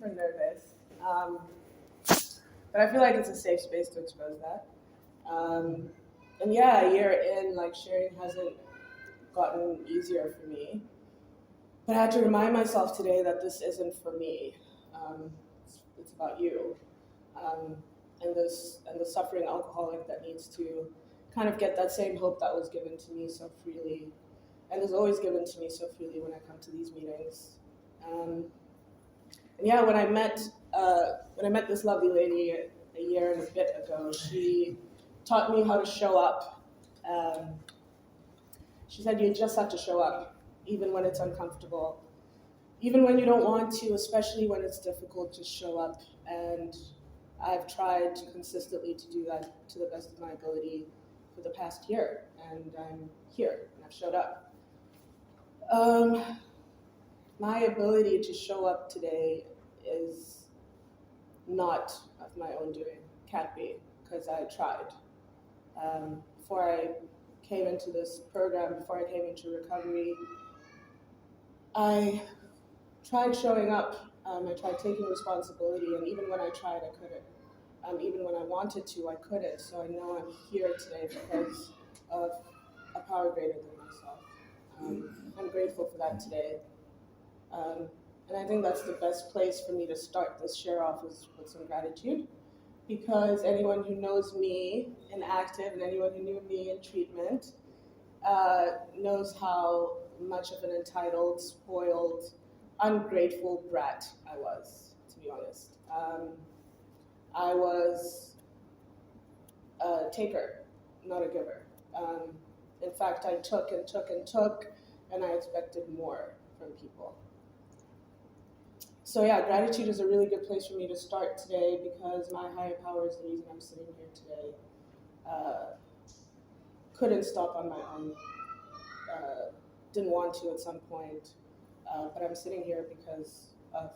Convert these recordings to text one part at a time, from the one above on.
super nervous, but I feel like it's a safe space to expose that. Um, and yeah, a year in, like sharing hasn't gotten easier for me. But I had to remind myself today that this isn't for me. It's about you, um, and the suffering alcoholic that needs to kind of get that same hope that was given to me so freely, and is always given to me so freely when I come to these meetings. Um, and yeah, when I met this lovely lady a year and a bit ago, she taught me how to show up. Um, she said you just have to show up, even when it's uncomfortable, even when you don't want to, especially when it's difficult, just show up. And I've tried to consistently to do that to the best of my ability for the past year, and I'm here and I've showed up. Um, my ability to show up today is not of my own doing, can't be, because I tried. Before I came into this program, before I came into recovery, I tried showing up. I tried taking responsibility, and even when I tried, I couldn't. Even when I wanted to, I couldn't. So I know I'm here today because of a power greater than myself. I'm grateful for that today. Um, and I think that's the best place for me to start this share off is with some gratitude, because anyone who knows me in active and anyone who knew me in treatment knows how much of an entitled, spoiled, ungrateful brat I was, to be honest. I was a taker, not a giver. In fact, I took and took and took, and I expected more from people. So yeah, gratitude is a really good place for me to start today, because my higher power is the reason I'm sitting here today. Couldn't stop on my own. Didn't want to at some point, but I'm sitting here because of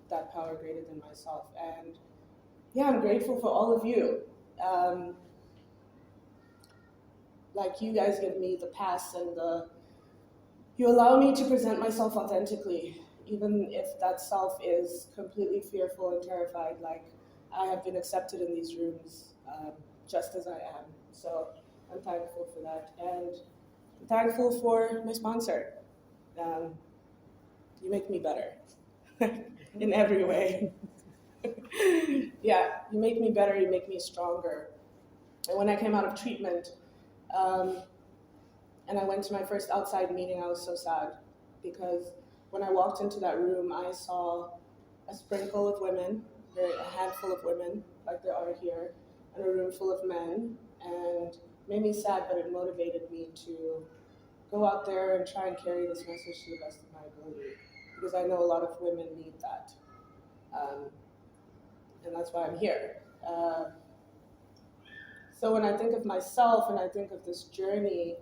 that power greater than myself. And yeah, I'm grateful for all of you. Like you guys give me the pass and you allow me to present myself authentically, even if that self is completely fearful and terrified. Like I have been accepted in these rooms just as I am. So I'm thankful for that. And I'm thankful for my sponsor. You make me better in every way. Yeah, you make me better, you make me stronger. And when I came out of treatment, and I went to my first outside meeting, I was so sad, because when I walked into that room, I saw a sprinkle of women, a handful of women, like there are here, and a room full of men, and it made me sad, but it motivated me to go out there and try and carry this message to the best of my ability, because I know a lot of women need that. And that's why I'm here. So when I think of myself and I think of this journey,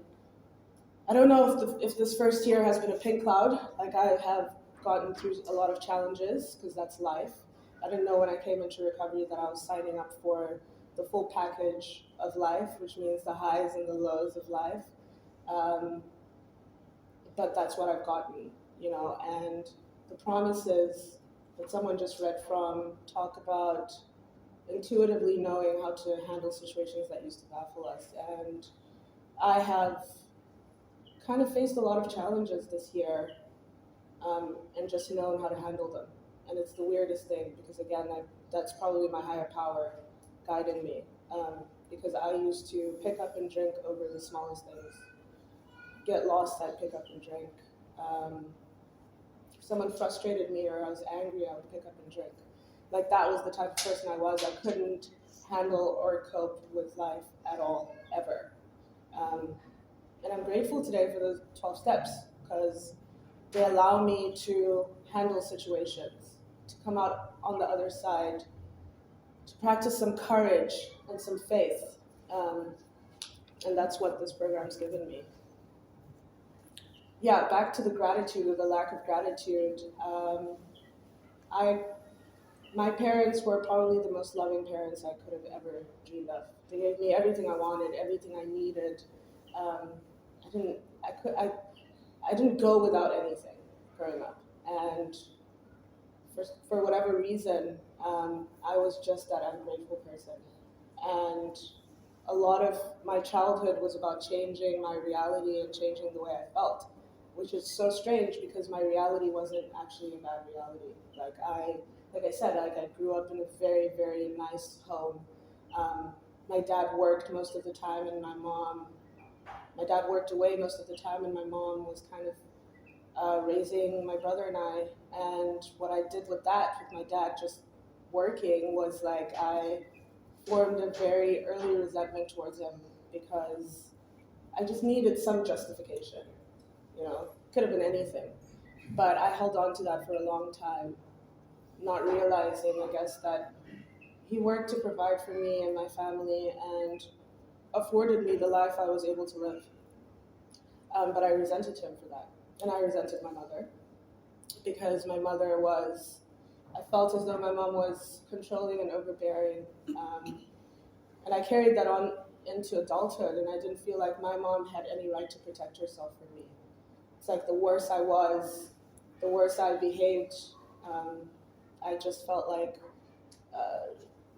I don't know if this first year has been a pink cloud. Like I have gotten through a lot of challenges, because that's life. I didn't know when I came into recovery that I was signing up for the full package of life, which means the highs and the lows of life. But that's what I've gotten, and the promises that someone just read from talk about intuitively knowing how to handle situations that used to baffle us. And I have kind of faced a lot of challenges this year, and just known how to handle them. And it's the weirdest thing, because again, that's probably my higher power guiding me, because I used to pick up and drink over the smallest things, get lost at pick up and drink. If someone frustrated me or I was angry, I would pick up and drink. Like that was the type of person I was. I couldn't handle or cope with life at all, ever. And I'm grateful today for those 12 steps, because they allow me to handle situations, to come out on the other side, to practice some courage and some faith. And that's what this program's given me. Yeah, back to the gratitude or the lack of gratitude. My parents were probably the most loving parents I could have ever dreamed of. They gave me everything I wanted, everything I needed. I didn't go without anything growing up, and for whatever reason, I was just that ungrateful person. And a lot of my childhood was about changing my reality and changing the way I felt, which is so strange because my reality wasn't actually a bad reality. Like I said, like I grew up in a very, very nice home. Um, my dad worked most of the time, and my dad worked away most of the time, and my mom was kind of raising my brother and I. And what I did with that, with my dad just working, was like I formed a very early resentment towards him because I just needed some justification. You know, could have been anything, but I held on to that for a long time, not realizing, I guess, that he worked to provide for me and my family and afforded me the life I was able to live. But I resented him for that, and I resented my mother because my mother was. I felt as though my mom was controlling and overbearing. And I carried that on into adulthood, and I didn't feel like my mom had any right to protect herself from me. It's like the worse I was, the worse I behaved. Um, I just felt like uh,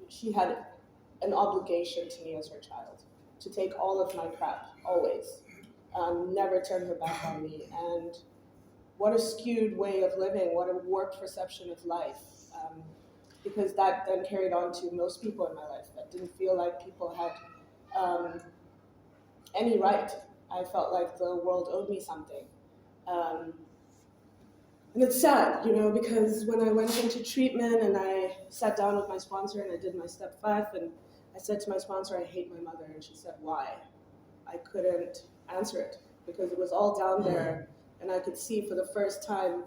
she had an obligation to me as her child to take all of my crap, always. Never turn her back on me. And what a skewed way of living, what a warped perception of life. Because that then carried on to most people in my life that didn't feel like people had any right. I felt like the world owed me something. Um, and it's sad, you know, because when I went into treatment and I sat down with my sponsor and I did my step 5, and I said to my sponsor, I hate my mother, and she said, why? I couldn't answer it because it was all down there, and I could see for the first time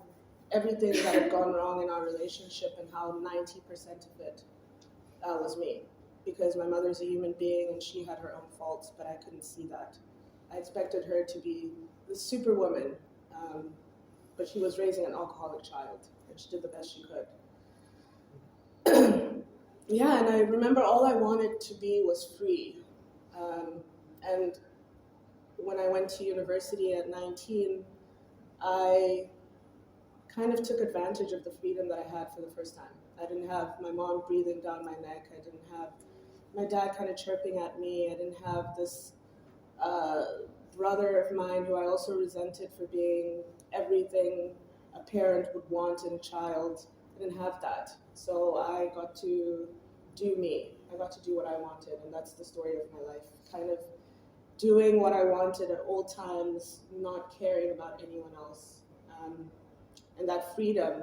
everything that had gone wrong in our relationship and how 90% of it was me. Because my mother's a human being and she had her own faults, but I couldn't see that. I expected her to be the superwoman, but she was raising an alcoholic child, and she did the best she could. Yeah, and I remember all I wanted to be was free. And when I went to university at 19, I kind of took advantage of the freedom that I had for the first time. I didn't have my mom breathing down my neck. I didn't have my dad kind of chirping at me. I didn't have this uh, brother of mine who I also resented for being everything a parent would want in a child. I didn't have that. So I got to do me. I got to do what I wanted, and that's the story of my life. Kind of doing what I wanted at all times, not caring about anyone else. And that freedom,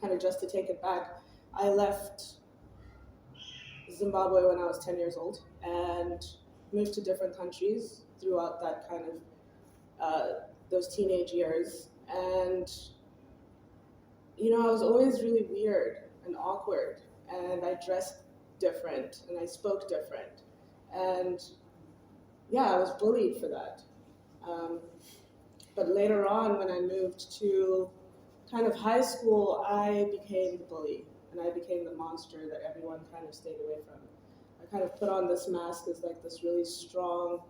kind of just to take it back, I left Zimbabwe when I was 10 years old and moved to different countries throughout that kind of those teenage years. And you know, I was always really weird and awkward, and I dressed different and I spoke different, and yeah, I was bullied for that. Um, but later on, when I moved to kind of high school, I became the bully and I became the monster that everyone kind of stayed away from. I kind of put on this mask as like this really strong,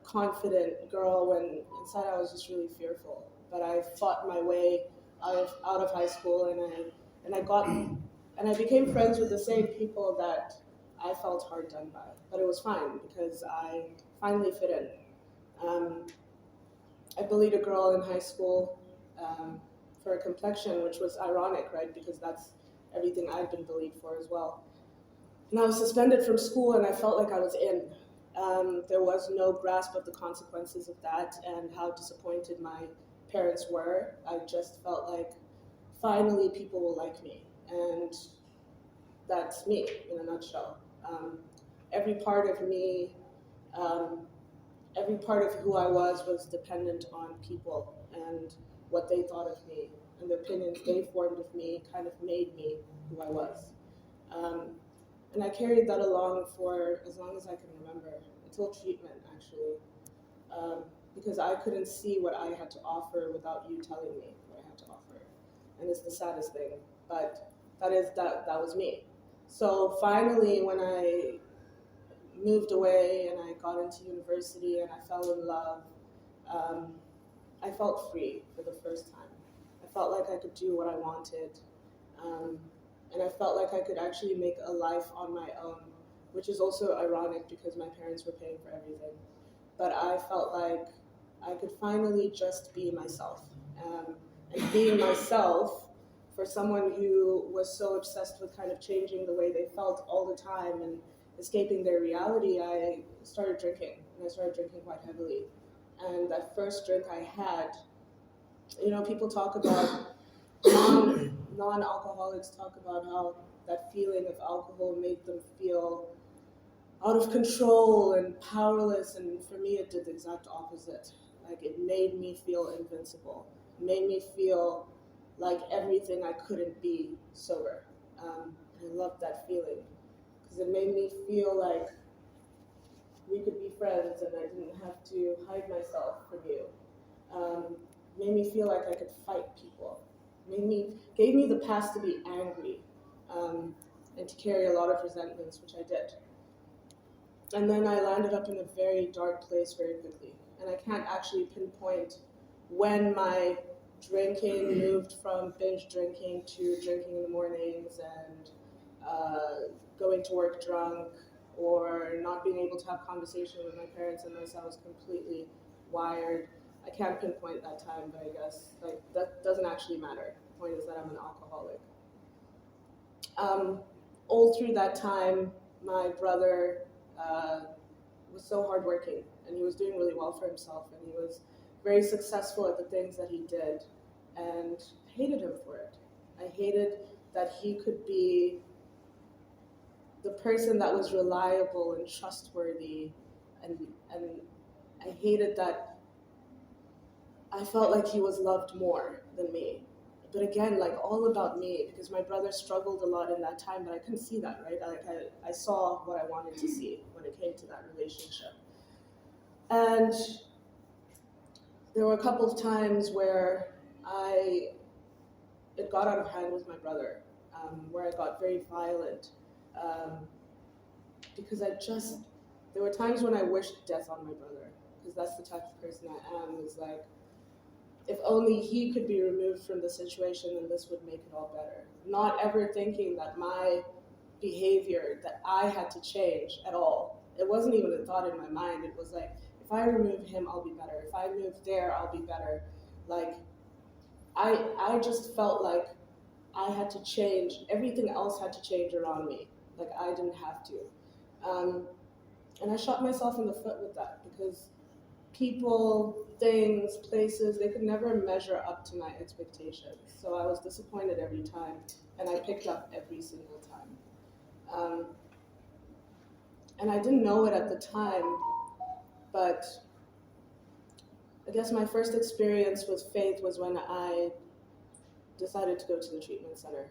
confident girl when inside I was just really fearful. But I fought my way out of high school, and I got and I became friends with the same people that I felt hard done by. But it was fine because I finally fit in. Um, I bullied a girl in high school for a complexion, which was ironic, right? Because that's everything I'd been bullied for as well. And I was suspended from school, and I felt like I was in. There was no grasp of the consequences of that and how disappointed my parents were. I just felt like finally people will like me, and that's me in a nutshell. Every part of me, um, every part of who I was dependent on people and what they thought of me, and the opinions they formed of me kind of made me who I was. Um, and I carried that along for as long as I can remember, until treatment actually, because I couldn't see what I had to offer without you telling me what I had to offer, and it's the saddest thing. But that was me. So finally, when I moved away and I got into university and I fell in love, um, I felt free for the first time. I felt like I could do what I wanted. Um, and I felt like I could actually make a life on my own, which is also ironic because my parents were paying for everything. But I felt like I could finally just be myself. And being myself for someone who was so obsessed with kind of changing the way they felt all the time and escaping their reality, I started drinking, and I started drinking quite heavily. And that first drink I had, people talk about non-alcoholics talk about how that feeling of alcohol made them feel out of control and powerless, and for me it did the exact opposite. Like, it made me feel invincible. It made me feel like everything I couldn't be sober. And I loved that feeling because it made me feel like we could be friends and I didn't have to hide myself from you. Um, Made me feel like I could fight people. Gave me the pass to be angry, and to carry a lot of resentments, which I did. And then I landed up in a very dark place very quickly. And I can't actually pinpoint when my drinking moved from binge drinking to drinking in the mornings and going to work drunk, or not being able to have conversation with my parents unless I was completely wired. I can't pinpoint that time, but I guess like that doesn't actually matter. The point is that I'm an alcoholic. Um, all through that time, my brother uh, was so hardworking, and he was doing really well for himself, and he was very successful at the things that he did, and I hated him for it. I hated that he could be the person that was reliable and trustworthy, and I hated that I felt like he was loved more than me. But again, like, all about me, because my brother struggled a lot in that time, but I couldn't see that, right? I saw what I wanted to see when it came to that relationship. And there were a couple of times where it got out of hand with my brother, where I got very violent, um, because there were times when I wished death on my brother, because that's the type of person I am, is like, if only he could be removed from the situation, then this would make it all better. Not ever thinking that my behavior, that I had to change at all. It wasn't even a thought in my mind. It was like, if I remove him, I'll be better. If I move there, I'll be better. Like, I just felt like I had to change. Everything else had to change around me. Like, I didn't have to. And I shot myself in the foot with that, because people, things, places, they could never measure up to my expectations. So I was disappointed every time, and I picked up every single time. And I didn't know it at the time, but I guess my first experience with faith was when I decided to go to the treatment center.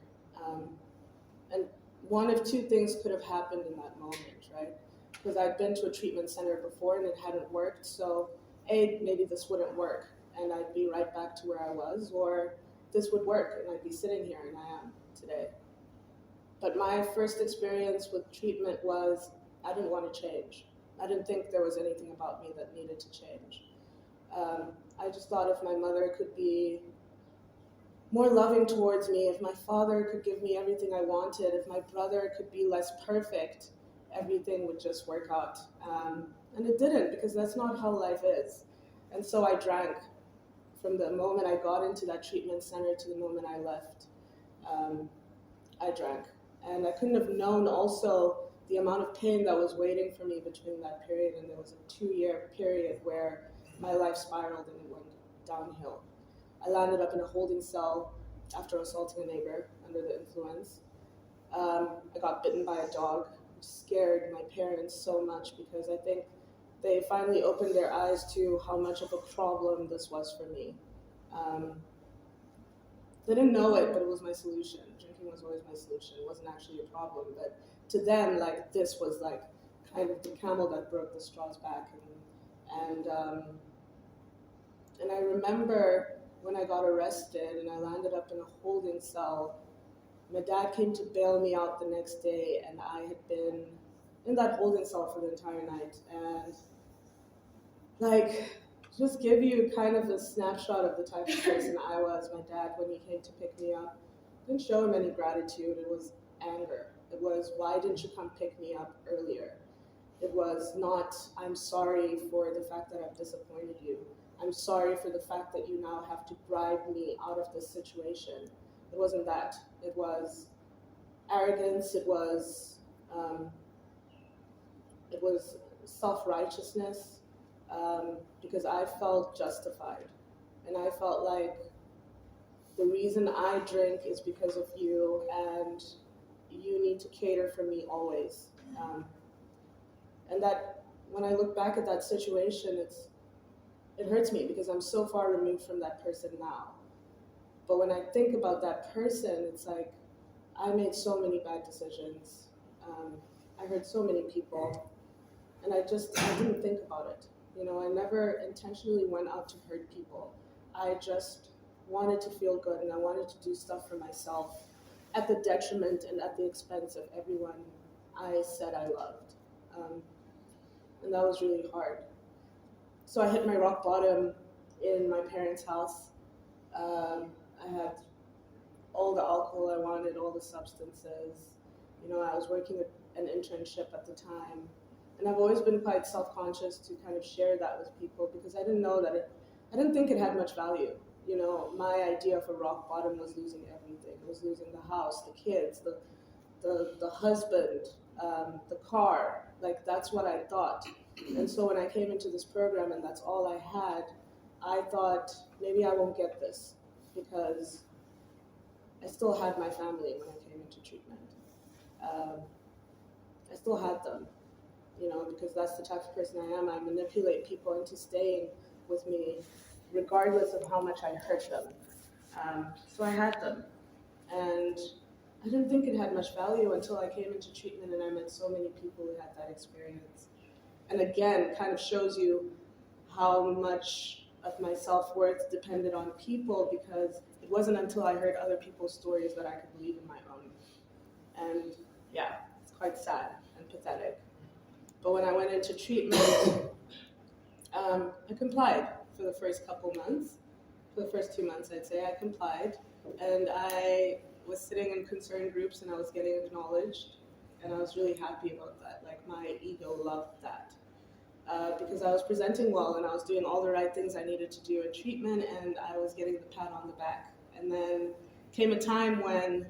And one of two things could have happened in that moment, right? Because I'd been to a treatment center before and it hadn't worked, so maybe this wouldn't work and I'd be right back to where I was, or this would work and I'd be sitting here, and I am today. But my first experience with treatment was I didn't want to change. I didn't think there was anything about me that needed to change. I just thought if my mother could be more loving towards me, if my father could give me everything I wanted, if my brother could be less perfect, everything would just work out. And it didn't, because that's not how life is. And so I drank from the moment I got into that treatment center to the moment I left. I drank. And I couldn't have known also the amount of pain that was waiting for me between that period, and there was a 2-year period where my life spiraled and it went downhill. I landed up in a holding cell after assaulting a neighbor under the influence. I got bitten by a dog, which scared my parents so much, because I think they finally opened their eyes to how much of a problem this was for me. They didn't know it, but it was my solution. Drinking was always my solution. It wasn't actually a problem, but to them, like, this was like kind of the camel that broke the straw's back. And I remember when I got arrested and I landed up in a holding cell, my dad came to bail me out the next day, and I had been in that holding cell for the entire night. And like, just give you kind of a snapshot of the type of person I was. My dad, when he came to pick me up, didn't show him any gratitude. It was anger. It was, why didn't you come pick me up earlier? It was not, I'm sorry for the fact that I've disappointed you. I'm sorry for the fact that you now have to bribe me out of this situation. It wasn't that. It was arrogance. Um, it was self-righteousness, because I felt justified. And I felt like the reason I drink is because of you, and you need to cater for me always. And that, when I look back at that situation, it hurts me because I'm so far removed from that person now. But when I think about that person, it's like I made so many bad decisions. I hurt so many people, and I didn't think about it. I never intentionally went out to hurt people. I just wanted to feel good, and I wanted to do stuff for myself at the detriment and at the expense of everyone I said I loved. And that was really hard. So I hit my rock bottom in my parents' house. I had all the alcohol I wanted, all the substances. I was working an internship at the time. And I've always been quite self-conscious to kind of share that with people because I didn't think it had much value. My idea of a rock bottom was losing everything. It was losing the house, the kids, the husband, the car. Like, that's what I thought. And so when I came into this program and that's all I had, I thought maybe I won't get this because I still had my family when I came into treatment. I still had them, because that's the type of person I am. I manipulate people into staying with me regardless of how much I hurt them. So I had them. And I didn't think it had much value until I came into treatment and I met so many people who had that experience. And again, kind of shows you how much of my self-worth depended on people, because it wasn't until I heard other people's stories that I could believe in my own. And yeah, it's quite sad and pathetic. But when I went into treatment, I complied for the first couple months. For the first 2 months, I'd say, I complied. And I was sitting in concerned groups and I was getting acknowledged. And I was really happy about that. Like, my ego loved that. Because I was presenting well and I was doing all the right things I needed to do in treatment, and I was getting the pat on the back. And then came a time when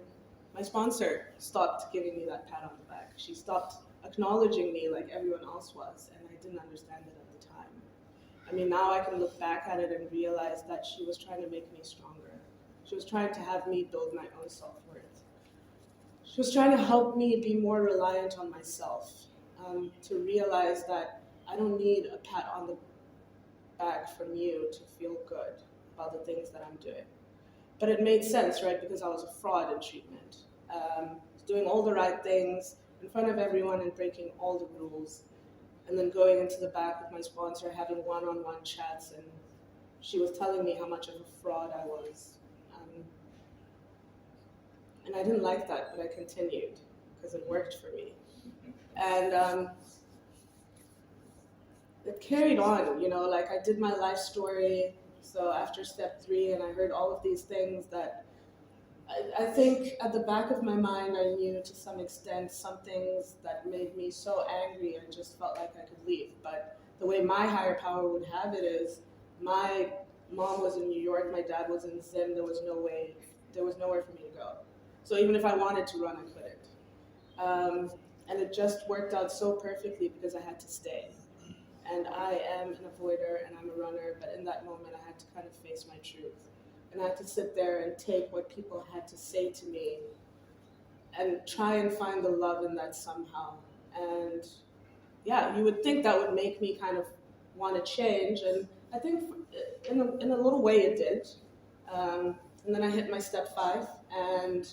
my sponsor stopped giving me that pat on the back. She stopped acknowledging me like everyone else was, and I didn't understand it at the time. I mean, now I can look back at it and realize that she was trying to make me stronger. She was trying to have me build my own self-worth. She was trying to help me be more reliant on myself, to realize that I don't need a pat on the back from you to feel good about the things that I'm doing. But it made sense, right? Because I was a fraud in treatment. Doing all the right things in front of everyone and breaking all the rules. And then going into the back with my sponsor, having one-on-one chats, and she was telling me how much of a fraud I was. And I didn't like that, but I continued because it worked for me. And it carried on, like I did my life story. So after step 3, and I heard all of these things that I think at the back of my mind, I knew to some extent some things that made me so angry and just felt like I could leave. But the way my higher power would have it is, my mom was in New York, my dad was in Zim, there was nowhere for me to go. So even if I wanted to run, I couldn't. And it just worked out so perfectly because I had to stay. And I am an avoider and I'm a runner, but in that moment I had to kind of face my truth. And I had to sit there and take what people had to say to me and try and find the love in that somehow. And yeah, you would think that would make me kind of want to change. And I think in a little way it did. And then I hit my step 5, and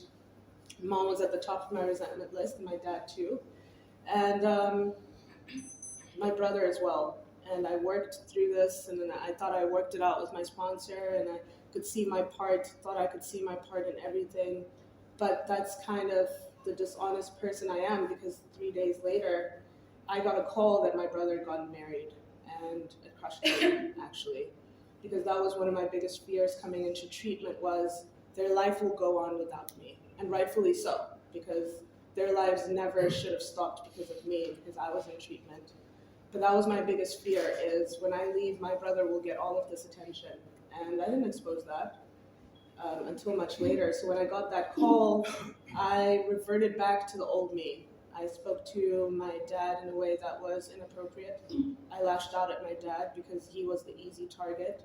mom was at the top of my resentment list, and my dad too. And my brother as well. And I worked through this, and then I thought I worked it out with my sponsor, and I could see my part, thought I could see my part in everything. But that's kind of the dishonest person I am, because 3 days later, I got a call that my brother had gotten married. and it crushed me, actually. Because that was one of my biggest fears coming into treatment was their life will go on without me. And rightfully so, because their lives never should have stopped because of me, because I was in treatment. But that was my biggest fear is when I leave, my brother will get all of this attention. And I didn't expose that until much later. So when I got that call, I reverted back to the old me. I spoke to my dad in a way that was inappropriate. I lashed out at my dad because he was the easy target.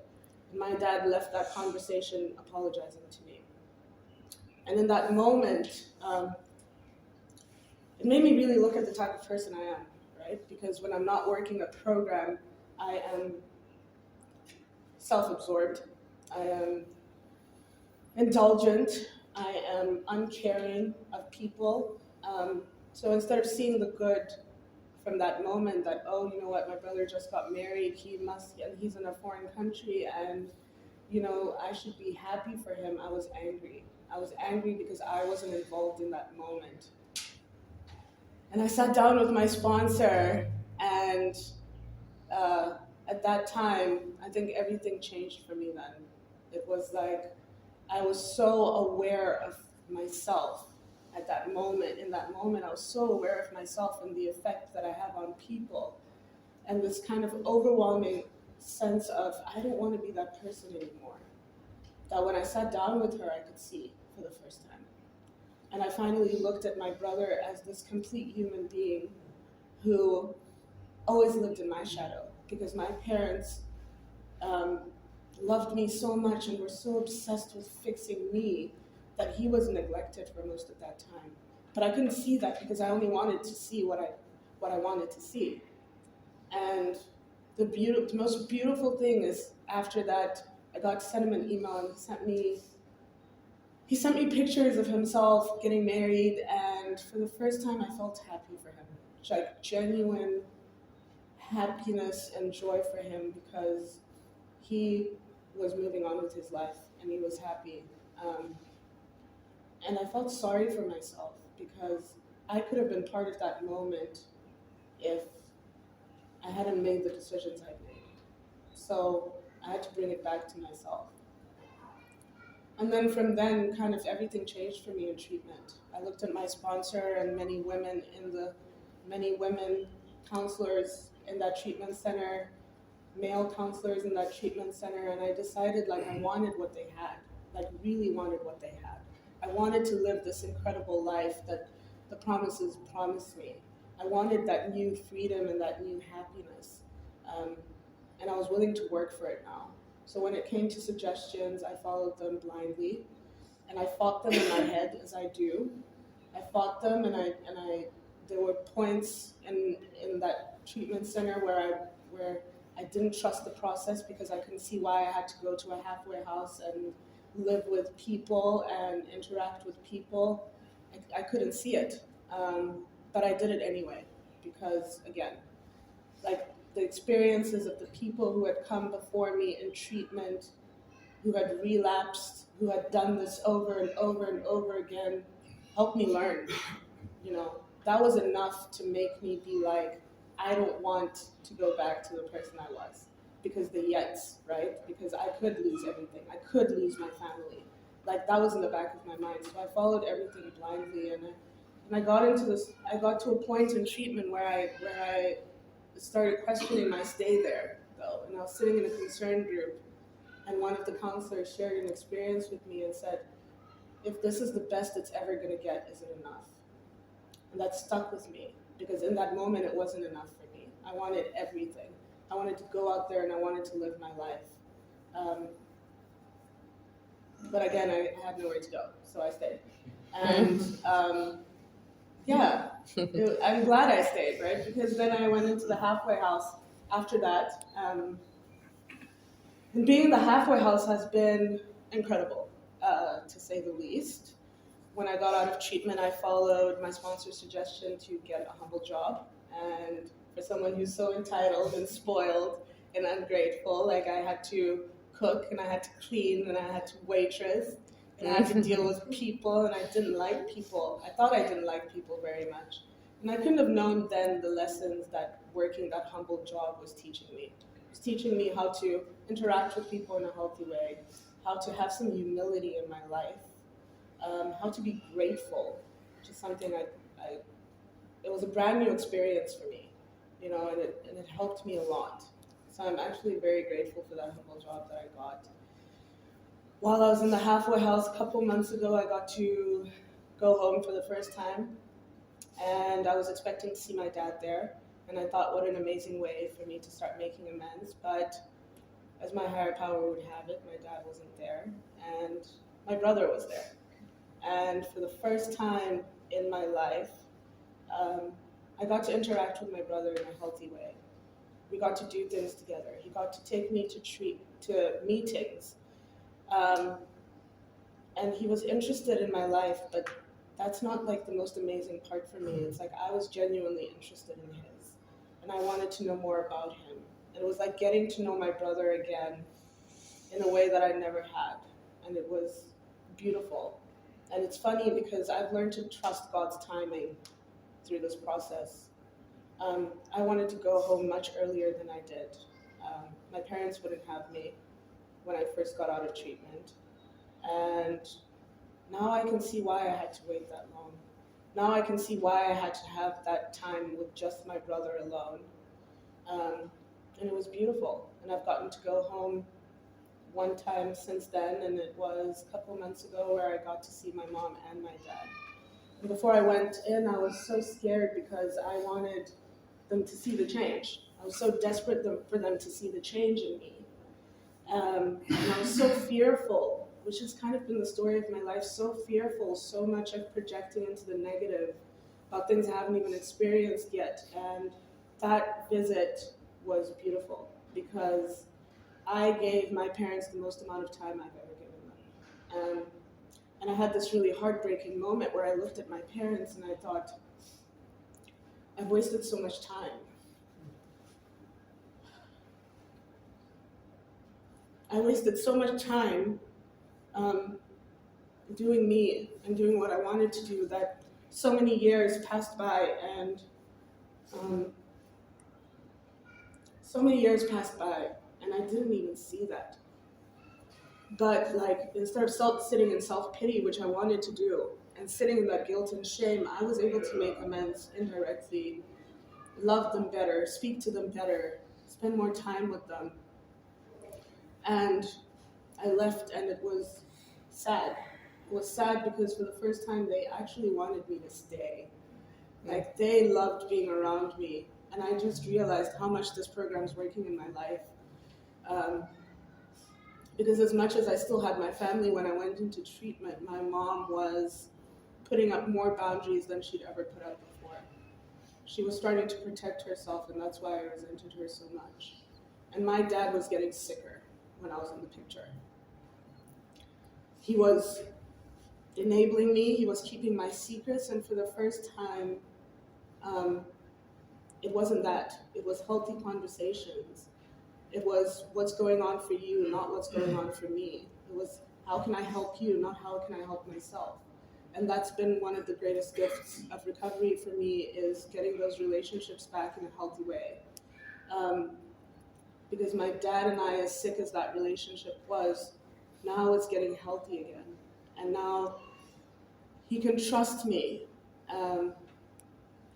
And my dad left that conversation apologizing to me. And in that moment, it made me really look at the type of person I am, right? Because when I'm not working a program, I am self-absorbed. I am indulgent. I am uncaring of people. So instead of seeing the good from that moment that, oh, you know what, my brother just got married, and he's in a foreign country, and, you know, I should be happy for him, I was angry. I was angry because I wasn't involved in that moment. And I sat down with my sponsor, and at that time, I think everything changed for me then. It was like, I was so aware of myself at that moment. In that moment, I was so aware of myself and the effect that I have on people. And this kind of overwhelming sense of, I don't want to be that person anymore. That when I sat down with her, I could see for the first time. And I finally looked at my brother as this complete human being who always lived in my shadow, because my parents loved me so much and were so obsessed with fixing me that he was neglected for most of that time. But I couldn't see that because I only wanted to see what I wanted to see. And the most beautiful thing is after that, I got to send him an email, and he sent me pictures of himself getting married, and for the first time I felt happy for him. Like genuine happiness and joy for him, because he was moving on with his life and he was happy. And I felt sorry for myself because I could have been part of that moment if I hadn't made the decisions I made. So I had to bring it back to myself. And then from then, kind of everything changed for me in treatment. I looked at my sponsor and many women counselors in that treatment center, male counselors in that treatment center, and I decided like I wanted what they had, like really wanted what they had. I wanted to live this incredible life that the promises promised me. I wanted that new freedom and that new happiness. And I was willing to work for it now. So when it came to suggestions, I followed them blindly, and I fought them in my head as I do. I fought them, and there were points in that treatment center where I didn't trust the process because I couldn't see why I had to go to a halfway house and live with people and interact with people. I couldn't see it, but I did it anyway because, again, like the experiences of the people who had come before me in treatment, who had relapsed, who had done this over and over and over again, helped me learn. You know, that was enough to make me be like, I don't want to go back to the person I was. Because the yets, right? Because I could lose everything. I could lose my family. Like that was in the back of my mind. So I followed everything blindly, and I got into this. I got to a point in treatment where I started questioning my stay there, though. And I was sitting in a concern group, and one of the counselors shared an experience with me and said, "If this is the best it's ever going to get, is it enough?" And that stuck with me because in that moment it wasn't enough for me. I wanted everything. I wanted to go out there and I wanted to live my life. But again, I had nowhere to go, so I stayed. And yeah, I'm glad I stayed, right? Because then I went into the halfway house after that. And being in the halfway house has been incredible, to say the least. When I got out of treatment, I followed my sponsor's suggestion to get a humble job. And for someone who's so entitled and spoiled and ungrateful, like I had to cook and I had to clean and I had to waitress and I had to deal with people, and I didn't like people. I thought I didn't like people very much. And I couldn't have known then the lessons that working that humble job was teaching me. It was teaching me how to interact with people in a healthy way, how to have some humility in my life, how to be grateful, which is something it was a brand new experience for me, and it helped me a lot. So I'm actually very grateful for that humble job that I got. While I was in the halfway house a couple months ago, I got to go home for the first time, and I was expecting to see my dad there. And I thought, what an amazing way for me to start making amends. But as my higher power would have it, my dad wasn't there, and my brother was there. And for the first time in my life, um, I got to interact with my brother in a healthy way. We got to do things together. He got to take me to meetings, um, and he was interested in my life. But that's not like the most amazing part for me. It's like I was genuinely interested in his, and I wanted to know more about him. And it was like getting to know my brother again in a way that I never had, and it was beautiful. And it's funny because I've learned to trust God's timing through this process. I wanted to go home much earlier than I did. My parents wouldn't have me when I first got out of treatment. And now I can see why I had to wait that long. Now I can see why I had to have that time with just my brother alone. And it was beautiful. And I've gotten to go home one time since then, and it was a couple months ago where I got to see my mom and my dad. And before I went in, I was so scared because I wanted them to see the change. I was so desperate for them to see the change in me. And I was so fearful, which has kind of been the story of my life, so fearful, so much of projecting into the negative about things I haven't even experienced yet. And that visit was beautiful because I gave my parents the most amount of time I've ever given them. And I had this really heartbreaking moment where I looked at my parents and I thought, I've wasted so much time. I wasted so much time doing me and doing what I wanted to do that so many years passed by and I didn't even see that. But like instead of sitting in self-pity, which I wanted to do, and sitting in that guilt and shame, I was able to make amends indirectly, love them better, speak to them better, spend more time with them. And I left and it was sad. It was sad because for the first time they actually wanted me to stay. Like they loved being around me. And I just realized how much this program is working in my life. Because as much as I still had my family when I went into treatment, my mom was putting up more boundaries than she'd ever put up before. She was starting to protect herself, and that's why I resented her so much. And my dad was getting sicker when I was in the picture. He was enabling me, he was keeping my secrets, and for the first time, it wasn't that. It was healthy conversations. It was what's going on for you, not what's going on for me. It was how can I help you, not how can I help myself. And that's been one of the greatest gifts of recovery for me is getting those relationships back in a healthy way. Because my dad and I, as sick as that relationship was, now it's getting healthy again. And now he can trust me. And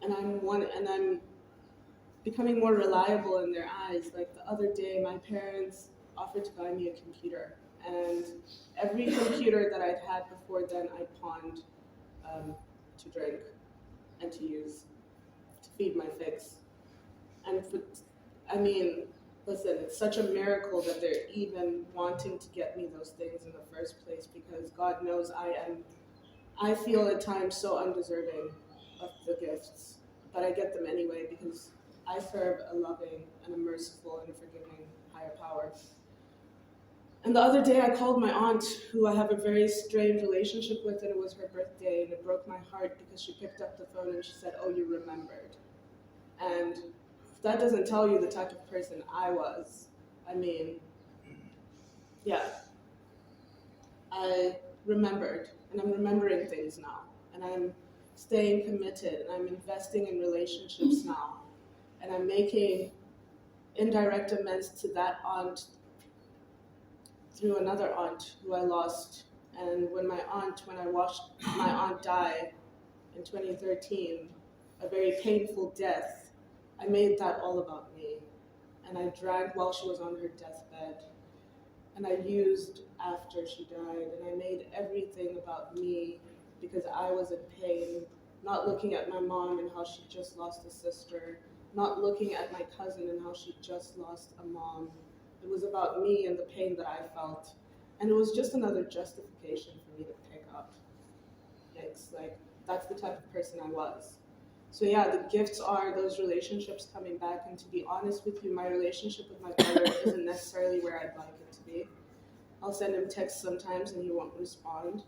I'm becoming more reliable in their eyes. Like the other day, my parents offered to buy me a computer. And every computer that I'd had before then, I pawned to drink and to use to feed my fix. And listen, it's such a miracle that they're even wanting to get me those things in the first place because God knows I feel at times so undeserving of the gifts, but I get them anyway because I serve a loving and a merciful and a forgiving higher power. And the other day I called my aunt, who I have a very strained relationship with, and it was her birthday, and it broke my heart because she picked up the phone and she said, "Oh, you remembered." And if that doesn't tell you the type of person I was, yeah, I remembered, and I'm remembering things now, and I'm staying committed, and I'm investing in relationships now, and I'm making indirect amends to that aunt through another aunt who I lost. And when I watched my aunt die in 2013, a very painful death, I made that all about me. And I drank while she was on her deathbed. And I used after she died. And I made everything about me because I was in pain, not looking at my mom and how she just lost a sister, not looking at my cousin and how she just lost a mom. It was about me and the pain that I felt. And it was just another justification for me to pick up. Like, that's the type of person I was. So yeah, the gifts are those relationships coming back. And to be honest with you, my relationship with my brother isn't necessarily where I'd like it to be. I'll send him texts sometimes and he won't respond.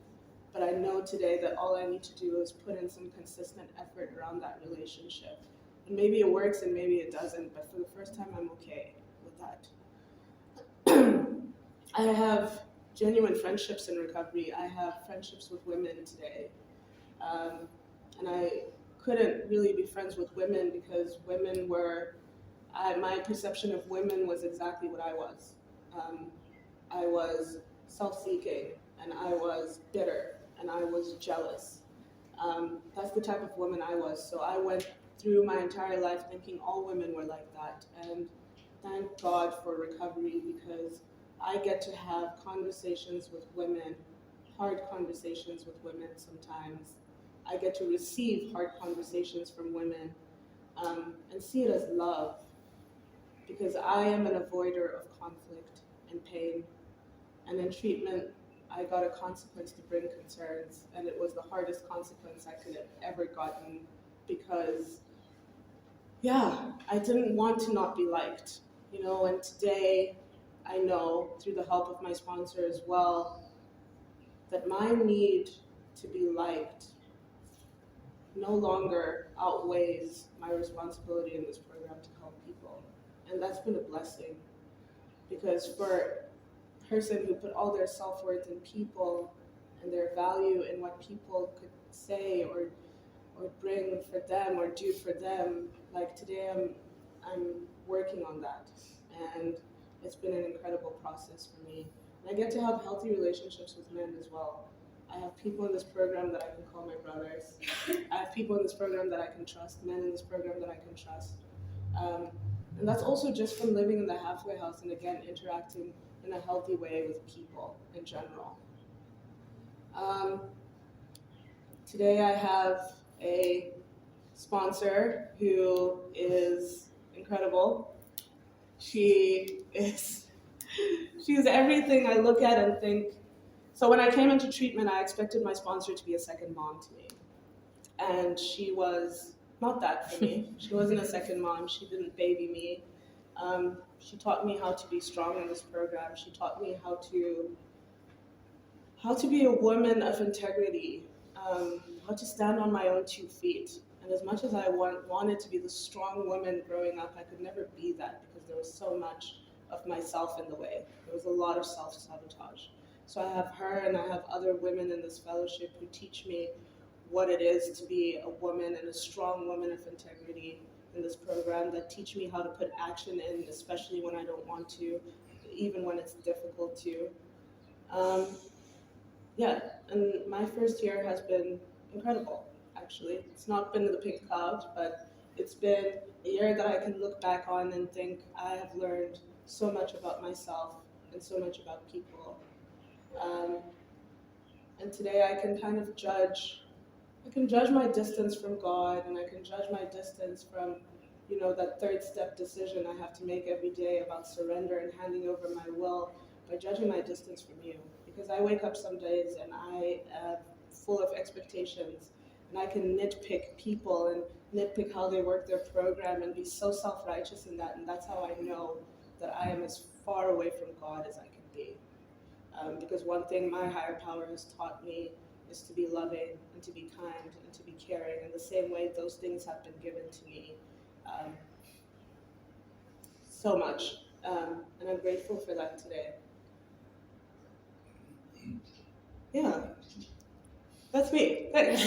But I know today that all I need to do is put in some consistent effort around that relationship. And maybe it works and maybe it doesn't, but for the first time, I'm okay with that. I have genuine friendships in recovery. I have friendships with women today. And I couldn't really be friends with women because women were, my perception of women was exactly what I was. I was self-seeking, and I was bitter, and I was jealous. That's the type of woman I was. So I went through my entire life thinking all women were like that. And thank God for recovery, because I get to have conversations with women, hard conversations with women sometimes. I get to receive hard conversations from women and see it as love, because I am an avoider of conflict and pain. And in treatment, I got a consequence to bring concerns, and it was the hardest consequence I could have ever gotten because, yeah, I didn't want to not be liked, and today I know through the help of my sponsor as well that my need to be liked no longer outweighs my responsibility in this program to help people. And that's been a blessing, because for a person who put all their self-worth in people and their value in what people could say or bring for them or do for them, like today I'm working on that, and it's been an incredible process for me. And I get to have healthy relationships with men as well. I have people in this program that I can call my brothers. I have people in this program that I can trust, men in this program that I can trust. And that's also just from living in the halfway house and, again, interacting in a healthy way with people in general. Today I have a sponsor who is incredible. She's everything I look at and think. So when I came into treatment, I expected my sponsor to be a second mom to me. And she was not that for me. She wasn't a second mom. She didn't baby me. She taught me how to be strong in this program. She taught me how to be a woman of integrity, how to stand on my own 2 feet. And as much as I wanted to be the strong woman growing up, I could never be that because there was so much of myself in the way. There was a lot of self-sabotage. So I have her and I have other women in this fellowship who teach me what it is to be a woman and a strong woman of integrity in this program, that teach me how to put action in, especially when I don't want to, even when it's difficult to. Yeah, and my first year has been incredible, actually. It's not been the pink clouds, but it's been a year that I can look back on and think I have learned so much about myself and so much about people. And today I can kind of judge my distance from God, and I can judge my distance from, that third step decision I have to make every day about surrender and handing over my will, by judging my distance from you. Because I wake up some days and I am full of expectations, and I can nitpick people and nitpick how they work their program and be so self-righteous in that, and that's how I know that I am as far away from God as I can be. Because one thing my higher power has taught me is to be loving and to be kind and to be caring, in the same way those things have been given to me so much, and I'm grateful for that today. Yeah, that's me. Thanks.